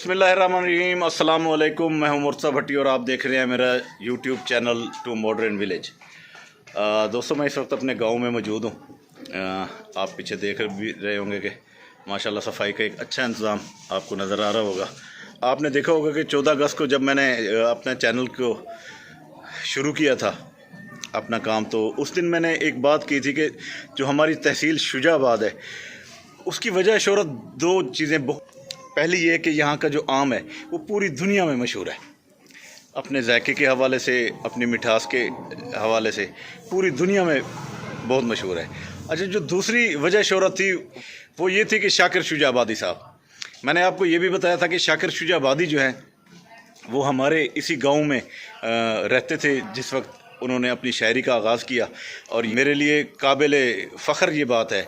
बिस्मिल्लाहिर्रहमानिर्रहीम, अस्सलाम वालेकुम। मैं हूं मुर्तज़ा भट्टी और आप देख रहे हैं मेरा YouTube channel to modern village. दोस्तों, मैं इस वक्त अपने गांव में मौजूद हूं। आप पीछे देख भी रहे होंगे कि माशाल्लाह सफाई का एक अच्छा इंतज़ाम आपको नज़र आ रहा होगा। आपने देखा होगा कि 14 अगस्त को जब मैंने अपने चैनल को शुरू किया था अपना काम, तो उस दिन मैंने एक बात की थी कि जो हमारी तहसील शुजाबाद है उसकी वजह शोहरत दो चीज़ें बहुत। पहली ये कि यहाँ का जो आम है वो पूरी दुनिया में मशहूर है, अपने जायके के हवाले से, अपनी मिठास के हवाले से पूरी दुनिया में बहुत मशहूर है। अच्छा, जो दूसरी वजह शोहरत थी वो ये थी कि शाकिर शुजाबादी साहब, मैंने आपको ये भी बताया था कि शाकिर शुजाबादी जो है वो हमारे इसी गांव में रहते थे जिस वक्त उन्होंने अपनी शायरी का आगाज़ किया। और मेरे लिए काबिल फ़ख्र ये बात है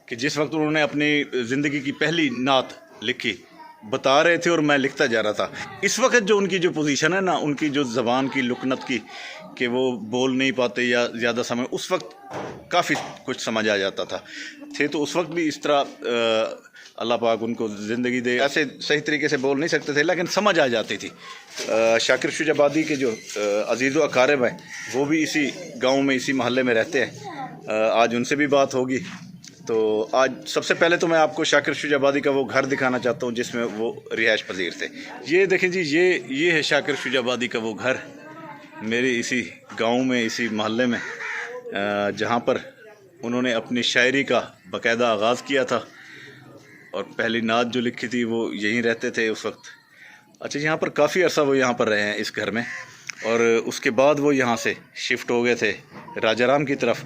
कि जिस वक्त उन्होंने अपनी ज़िंदगी की पहली नात लिखी, बता रहे थे और मैं लिखता जा रहा था। इस वक्त जो उनकी जो पोजीशन है ना, उनकी जो ज़बान की लुकनत की, कि वो बोल नहीं पाते या ज़्यादा समय, उस वक्त काफ़ी कुछ समझ आ जाता था। थे तो उस वक्त भी इस तरह अल्लाह पाक उनको ज़िंदगी दे, ऐसे सही तरीके से बोल नहीं सकते थे लेकिन समझ आ जाती थी। शाकिर शुजाबादी के जो अजीज़ व अकारिब हैं वो भी इसी गाँव में, इसी मोहल्ले में रहते हैं। आज उनसे भी बात होगी। तो आज सबसे पहले तो मैं आपको शाकिर शुजाबादी का वो घर दिखाना चाहता हूँ जिसमें वो रिहाइश पजीर थे। ये देखें जी, ये है शाकिर शुजाबादी का वो घर, मेरे इसी गांव में, इसी मोहल्ले में, जहाँ पर उन्होंने अपनी शायरी का बाकायदा आगाज़ किया था और पहली नात जो लिखी थी वो यहीं रहते थे उस वक्त। अच्छा, यहाँ पर काफ़ी अर्सा वो यहाँ पर रहे हैं इस घर में, और उसके बाद वो यहाँ से शिफ्ट हो गए थे राजाराम की तरफ।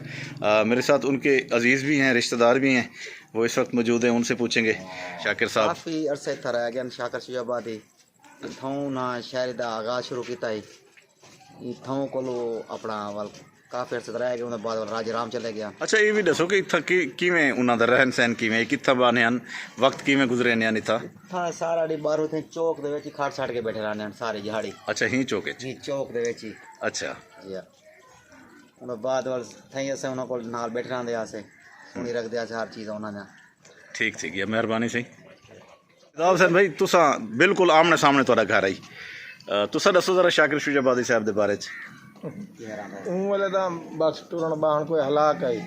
मेरे साथ उनके अजीज़ भी हैं, रिश्तेदार भी हैं, वो इस वक्त मौजूद हैं, उनसे पूछेंगे। शाकिर साहब, काफ़ी अरसे था रह गया शाकिर शुजाबादी इथों ना शायरी का आगाज़ शुरू किया इथों को अपना वाल काफ़ी अरसे रह गया, उन्हें बाद राजाराम चले गया। अच्छा, ये भी दसो कि इतना किवें उन्हां दा रहन सहन किवें, कित्थां बाने हन, वक्त किवें गुजरे ने इत्थां? हाँ, सारा डी बाहर होते चौक दे विच खाट छाट के बैठे रहने हैं सारी दिहाड़ी। अच्छा, ही चौके जी, चौक दे विच ही। अच्छा जी, उन्हें बाद वाल थई असें उन्हां कोल नाल बैठे रहंदे आसे, सुनी रखदे आसे हर चीज़ उन्हां ने। ठीक ठीक है, मेहरबानी सही। साहब सन भाई, तुसा बिल्कुल आमने सामने तुहाडा घर आई, तुसा दसो जरा शाकिर शुजाबादी साहब दे बारे च। वाले तो बस टुरन बहन कोई हलाक आई,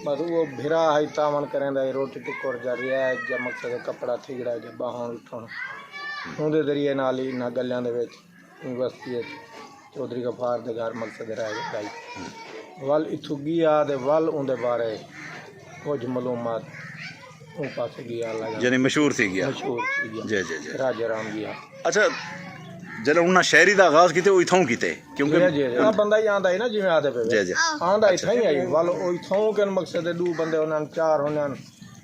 बस वो भिरा है तावन करें रोटी टुकर जा रियाज जा मकसद कपड़ा थिगड़ा जा बहन उठन उनके जरिए नाल ही ना गलियां दे विच बस्ती चौधरी गफार दे घर मकसद रह गई वल इथू गया दे वल उनके बारे कुछ मालूमात उन पास गया लगा, यानी मशहूर थी गया, मशहूर थी जी जी जी, राजाराम गया। अच्छा, जरा उन्हें शायरी का आगाज़ किते वो इथों किते, क्योंकि बंदा ही आंदा है ना जिवें आदे पे जी जी आंदा इथां ही आई वल ओ इथों के मकसद है दो बंदे उन्हां चार होने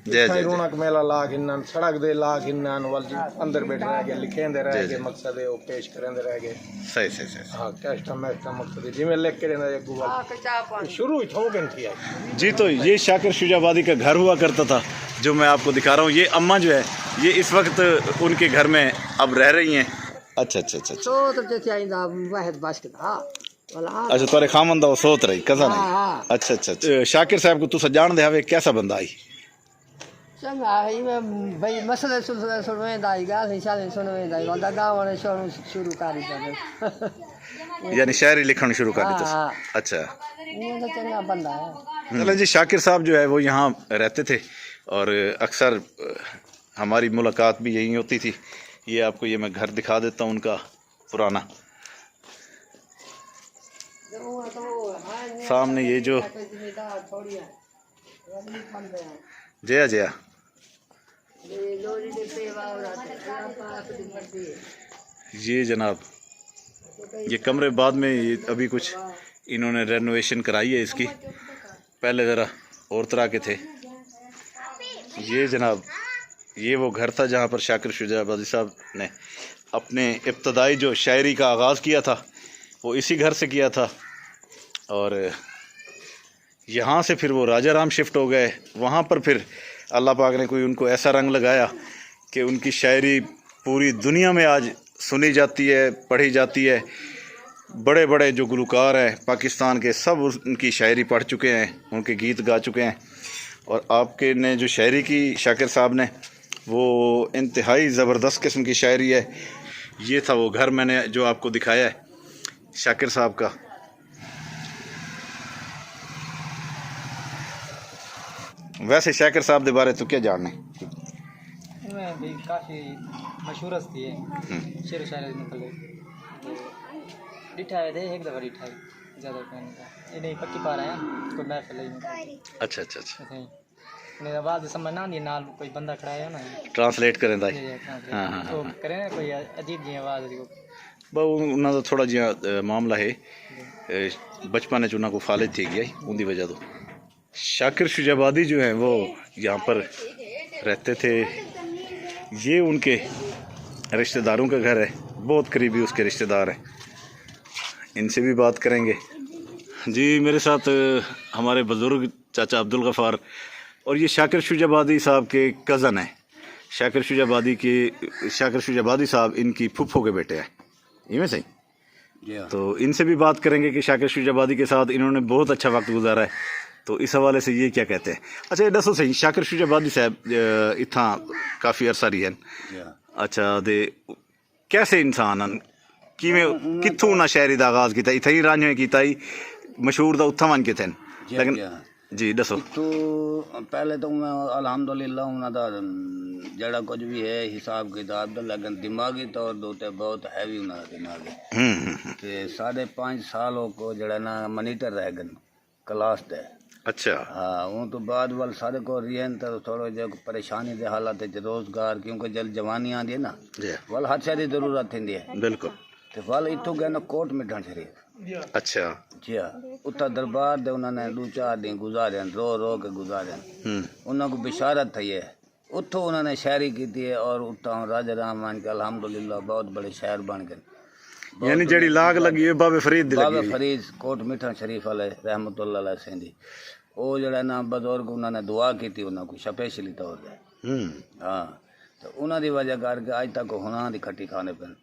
जी जी रौनक मेला ला गिनन सड़क दे ला गिनन वल जी अंदर बैठे रह गए लिखेंदे रह गए मकसद है वो पेश करेंदे रह गए। सही सही सही। हां, टेस्ट मैस्ट मकसद है जिवें लिख के रहंदा गूगल शुरू इथों के थी आई जी। तो ये शाकिर शुजाबादी का घर हुआ करता था जो मैं आपको दिखा रहा हूँ। ये अम्मा जो है ये इस वक्त उनके घर में अब रह रही हैं। अच्छा अच्छा अच्छा अच्छा, तुरे खामन दा सोत रही कज़ा नहीं। अच्छा अच्छा अच्छा, शाकिर साहब को तुसा जान दे हवे कैसा बंदा आई? चंगा है भाई, मसले सुनवेंदा आई गाल शादी सुनवेंदा आई वंदा गांव वाले शुरू करी था, यानी शायरी लिखना शुरू कर दी तुसा। अच्छा, वो तो चंगा बंदा है। चलो जी, शाकिर साहब जो है वो यहाँ रहते थे और अक्सर हमारी मुलाकात भी यहीं होती थी। ये आपको ये मैं घर दिखा देता हूँ उनका पुराना। सामने ये जो जया जया ये जनाब, ये कमरे बाद में ये अभी कुछ इन्होंने रेनोवेशन कराई है इसकी, पहले ज़रा और तरह के थे। ये जनाब, ये वो घर था जहाँ पर शाकिर शुजाबादी साहब ने अपने इब्तदाई जो शायरी का आगाज़ किया था वो इसी घर से किया था। और यहाँ से फिर वो राजाराम शिफ्ट हो गए। वहाँ पर फिर अल्लाह पाक ने कोई उनको ऐसा रंग लगाया कि उनकी शायरी पूरी दुनिया में आज सुनी जाती है, पढ़ी जाती है। बड़े बड़े जो गुलकार हैं पाकिस्तान के, सब उनकी शायरी पढ़ चुके हैं, उनके गीत गा चुके हैं। और आपके ने जो शायरी की शाकिर साहब ने, वो इंतहाई ज़बरदस्त किस्म की शायरी है। ये था वो घर मैंने जो आपको दिखाया है शाकिर साहब का। वैसे शाकिर साहब के बारे तो क्या जानने मैं भी काफ़ी मशहूर हस्ती है शेर शायर निकले डिठा है दे एक दफ़ा डिठा है ज़्यादा कहने का ये नहीं पक्की पा रहे हैं कोई महफिल नहीं अच्छा अच्छा अच्छा ऐसे ही नहीं आवाज़ समझ ना आती नाल कोई बंदा खड़ा है ना ट्रांसलेट करें दा हाँ हाँ तो करें ना कोई अजीब जी आवाज़ बहु उन्होंने थोड़ा जिहा मामला है बचपन उन्होंने को फालिज थी गया उनकी वजह तो। शाकिर शुजाबादी जो हैं वो यहाँ पर रहते थे। ये उनके रिश्तेदारों का घर है, बहुत करीबी उसके रिश्तेदार हैं, इनसे भी बात करेंगे। जी मेरे साथ हमारे बुज़ुर्ग चाचा अब्दुल गफ़ार और ये शाकिर शुजाबादी साहब के कज़न हैं। शाकिर शुजाबादी साहब इनकी फूफो के बेटे हैं, ये में सही। तो इनसे भी बात करेंगे कि शाकिर शुजाबादी के साथ इन्होंने बहुत अच्छा वक्त गुजारा है, तो इस हवाले से ये क्या कहते हैं। अच्छा ये दसो सही, शाकिर शुजाबादी साहब इतना काफ़ी अरसा रही हैं। अच्छा दे कैसे इंसान हैं, किवें कित्थों उन्हें शायरी का आगाज़ किया, इत्थे ही रांझे किया ही मशहूर दा उत्थां बन के थे लेकिन जी दसो। तो पहले तो मैं अल्हम्दुलिल्लाह उन्होंने जड़ा कुछ भी है हिसाब किताब तो लेकिन दिमागी तौर पर बहुत हैवी उन्होंने दिमाग ते 5.5 सालों को जड़ा ना मॉनिटर रह गए क्लास दे। अच्छा हाँ उन तो बाद वाल सारे को रियन तो थोड़ा जो परेशानी दे हालात रोजगार क्योंकि जल जवानी आती है ना वाल हर शहर की जरूरत थी है बिल्कुल। तो वाल इतों गए ना कोट मिठन शरीफ। अच्छा जी हाँ उत्तर दरबार दे उन्होंने 2-4 दिन गुजारे रो के गुजारे उन्होंने बिशारत थी है उत्थों उन्होंने शायरी की थी और उत्थों राजा राम मान के अल्हम्दुलिल्लाह बहुत बड़े शायर बन गए। यानी जड़ी लाग लगी है बाबे फरीद बाबे फरीद कोट मिठन शरीफ वाले रहमतुल्लाह अलैह सेंदी वो जड़ा ना बुजुर्ग उन्होंने दुआ की थी उन्होंने स्पेशली तौर पर। हाँ तो उन्होंने वजह करके अज तक हुना की खट्टी खाने पे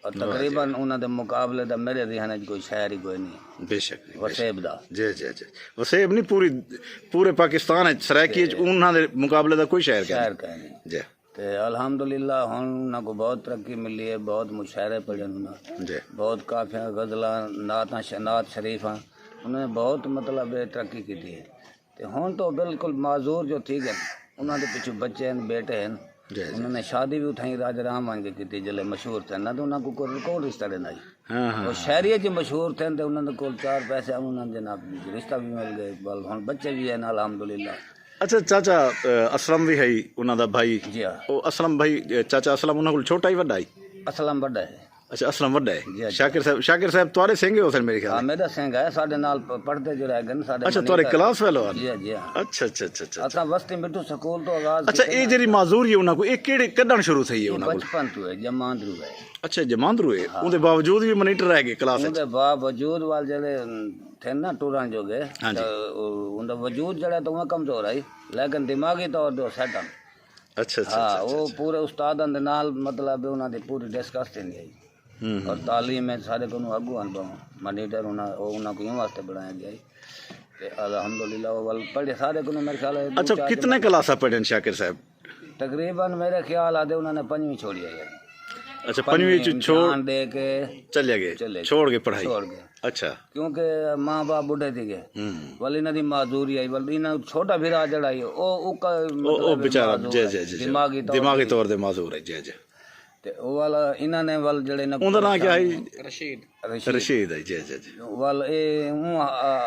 और तकरीबन उन्होंने मुकाबले दा मेरे ध्यान कोई शायर ही कोई नहीं। बेशक वसेब दा जी जी जी वसेब नहीं पूरे पाकिस्तान है सराकी उन्होंने मुकाबले दा कोई शायर का नहीं जी। तो अल्हम्दुलिल्लाह हुन उन्होंने को बहुत तरक्की मिली है, बहुत मुशायरे पढ़े उन्होंने, बहुत काफिया गजला नात शरीफा उन्होंने बहुत मतलब तरक्की की थी। तो हुन तो बिल्कुल माजूर जो ठीक है उन्होंने पिछू बच्चे हैं बेटे हैं उन्होंने शादी भी उठाई राजा राम मान के की जल्द मशहूर थे ना तो उन्होंने को रिश्ता देना और शहरी जो मशहूर थे तो उन्होंने को 4 पैसे उन्होंने जनाब रिश्ता भी मिल गए हुन बच्चे भी हैं अल्हम्दुलिल्लाह। अच्छा चाचा असलम भी है उन्होंने भाई जी हाँ ओ असलम भाई चाचा असलम उन्होंने को छोटा ही वड्डा है। असलम बड़ा है। अच्छा असलम वड्डा है। शाकिर साहब तुम्हारे सिंगे हो सर मेरे ख्याल। हाँ मेरा सिंह है साढ़े नाल पढ़ते जो रह गए साढ़े। अच्छा तुम्हारे क्लास फेलो जी जी हाँ। अच्छा अच्छा अच्छा अच्छा असा वस्ती मिठू स्कूल तो आगाज। अच्छा ये जरी माजूर है उन्होंने को एक केड़े कदन शुरू थई है उन्होंने बचपन तो है जमांदरू है। अच्छा जमांदरू है उनके बावजूद भी मॉनिटर रह गए क्लास उनके बावजूद वाल जले थे ना टूरन जो गए तो उनका वजूद जड़ा तो वह कमजोर है लेकिन दिमागी तौर पर सेट है। अच्छा अच्छा हाँ वो पूरे उस्तादन दे नाल मतलब उन्होंने पूरी डिस्कस थी है और तालीम में सारे को अगू अनुभव मॉनिटर उन्होंने को यूँ वास्ते बनाया गया अल्हम्दुलिल्लाह वो वाल पढ़े सारे को मेरे ख्याल है। अच्छा कितने क्लासा पढ़े शाकिर साहब? तकरीबन मेरे ख्याल आते उन्होंने 5वीं छोड़ी है। अच्छा 5वीं छोड़ दे के चले गए छोड़ के पढ़ाई छोड़ गए। अच्छा क्योंकि माँ बाप बुढ़े थे वाल इन्हों की माजूरी आई वाल इन्हों छोटा भीरा जड़ा है ओ बेचारा दिमागी तौर पर माजूर है जी जी। ते वाला इन्होंने वाल जड़े ना उनका नाम क्या है? रशीद है जी जी जी। वाल ए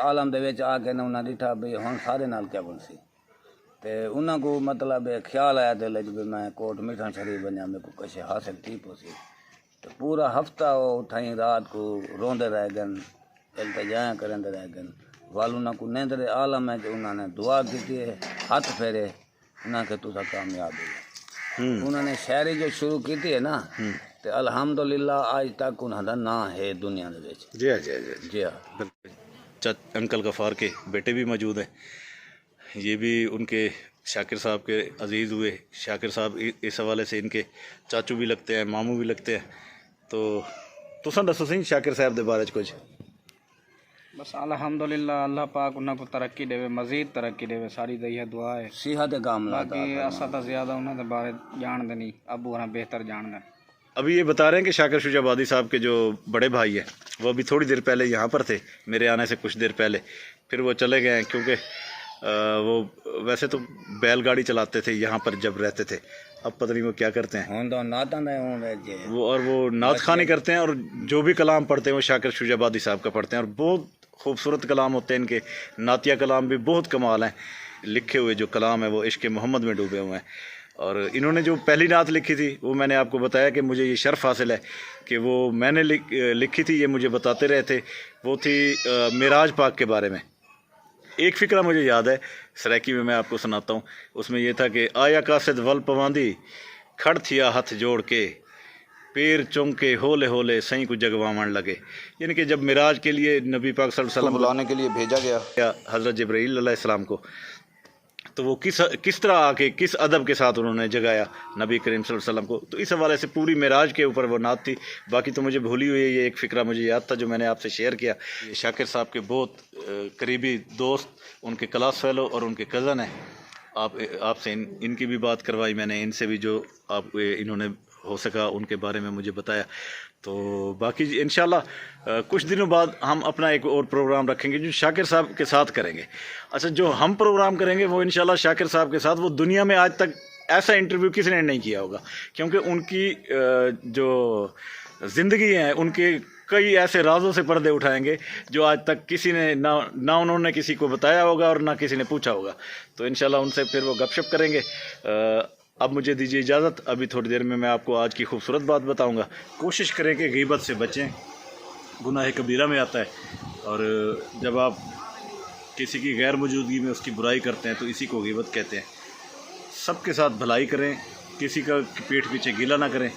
आलम दे विच आके ना उन्हें दिखा भाई हुन सारे नाल क्या बनसी ते उन्होंने को मतलब ख्याल आया दिल भी मैं कोट मिठन शरीफ बनिया मेरे को कशे हासिल थी पोसी तो पूरा हफ्ता वो उठाई रात को रोंदे रह गए इल्तिजा करेंदे रह गए वाल उन्होंने को नेंदरे आलम है उन्होंने दुआ की हाथ फेरे उन्होंने के तुसा कामयाब हो। उन्होंने शायरी जो शुरू की थी है ना तो अल्हम्दुलिल्लाह आज तक उन्होंने ना है दुनिया में। जी हाँ जी जी जी हाँ। अंकल गफ़ार के बेटे भी मौजूद हैं, ये भी उनके शाकिर साहब के अजीज़ हुए। शाकिर साहब इस हवाले से इनके चाचू भी लगते हैं मामू भी लगते हैं। तो तुसा दसो सही शाकिर साहब के बारे कुछ। बस अल्हम्दुलिल्लाह अल्लाह पाक उन्हें को तरक्की देवे, मज़ीद तरक्की देवे, सारी दही दुआ है। सेहत कामला बाकी असा तो ज़्यादा उन्होंने बारे जान देनी, अब वो बेहतर जान दें। अभी ये बता रहे हैं कि शाकिर शुजाबादी साहब के जो बड़े भाई है वो अभी थोड़ी देर पहले यहाँ पर थे, मेरे आने से कुछ देर पहले, फिर वो चले गए हैं क्योंकि वो वैसे तो बैलगाड़ी चलाते थे यहाँ पर जब रहते थे, अब पता नहीं वो क्या करते हैं। वो नात खानी करते हैं और जो भी कलाम पढ़ते हैं वो शाकिर शुजाबादी साहब का पढ़ते हैं और बहुत खूबसूरत कलाम होते हैं इनके। नातिया कलाम भी बहुत कमाल हैं, लिखे हुए जो कलाम है वो इश्क़ मोहम्मद में डूबे हुए हैं। और इन्होंने जो पहली नात लिखी थी वो मैंने आपको बताया कि मुझे ये शर्फ हासिल है कि वो मैंने लिखी थी, ये मुझे बताते रहे थे। वो थी मेराज पाक के बारे में। एक फ़िक्रा मुझे याद है, सराकी में मैं आपको सुनाता हूँ। उसमें ये था कि आया कासिद वल पवांदी खड़ थिया हथ जोड़ के पैर चौंके होले होले सही को जगवावन लगे। यानी कि जब मिराज के लिए नबी पाक सल्लल्लाहु अलैहि वसल्लम बुलाने के लिए भेजा गया हज़रत जिब्राईल अलैहिस्सलाम को, तो वो किस तरह आके किस अदब के साथ उन्होंने जगाया नबी करीम सल्लल्लाहु अलैहि वसल्लम को। तो इस हवाले से पूरी मिराज के ऊपर वो नात थी। बाकी तो मुझे भूली हुई है, ये एक फ़िक्रा मुझे याद था जो मैंने आपसे शेयर किया। ये शाकिर साहब के बहुत करीबी दोस्त, उनके क्लास फेलो और उनके कज़न हैं। आपसे इनकी भी बात करवाई मैंने, इनसे भी जो आप इन्होंने हो सका उनके बारे में मुझे बताया। तो बाकी इंशाल्लाह कुछ दिनों बाद हम अपना एक और प्रोग्राम रखेंगे जो शाकिर साहब के साथ करेंगे। अच्छा, जो हम प्रोग्राम करेंगे वो इंशाल्लाह शाकिर साहब के साथ, वो दुनिया में आज तक ऐसा इंटरव्यू किसी ने नहीं किया होगा, क्योंकि उनकी जो ज़िंदगी है उनके कई ऐसे राजों से पर्दे उठाएंगे जो आज तक किसी ने ना उन्होंने किसी को बताया होगा और ना किसी ने पूछा होगा। तो इंशाल्लाह उनसे फिर वो गपशप करेंगे। अब मुझे दीजिए इजाज़त, अभी थोड़ी देर में मैं आपको आज की खूबसूरत बात बताऊंगा। कोशिश करें कि गीबत से बचें, गुनाह कबीरा में आता है। और जब आप किसी की गैर मौजूदगी में उसकी बुराई करते हैं तो इसी को गीबत कहते हैं। सबके साथ भलाई करें, किसी का पीठ पीछे गिला ना करें।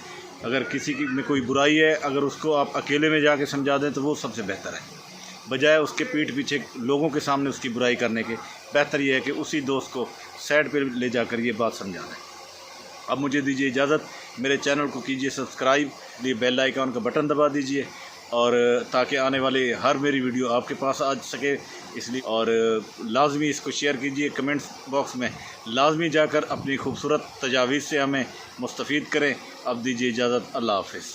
अगर किसी की में कोई बुराई है, अगर उसको आप अकेले में जाके समझा दें तो वो सबसे बेहतर है, बजाय उसके पीठ पीछे लोगों के सामने उसकी बुराई करने के। बेहतर ये है कि उसी दोस्त को साइड पर ले जाकर ये बात समझा दें। अब मुझे दीजिए इजाज़त, मेरे चैनल को कीजिए सब्सक्राइब, लिए बेल आइकन का बटन दबा दीजिए और ताकि आने वाले हर मेरी वीडियो आपके पास आ सके इसलिए। और लाजमी इसको शेयर कीजिए, कमेंट्स बॉक्स में लाजमी जाकर अपनी खूबसूरत तजावीज़ से हमें मुस्तफ़ीद करें। अब दीजिए इजाज़त, अल्लाह हाफ़िज़।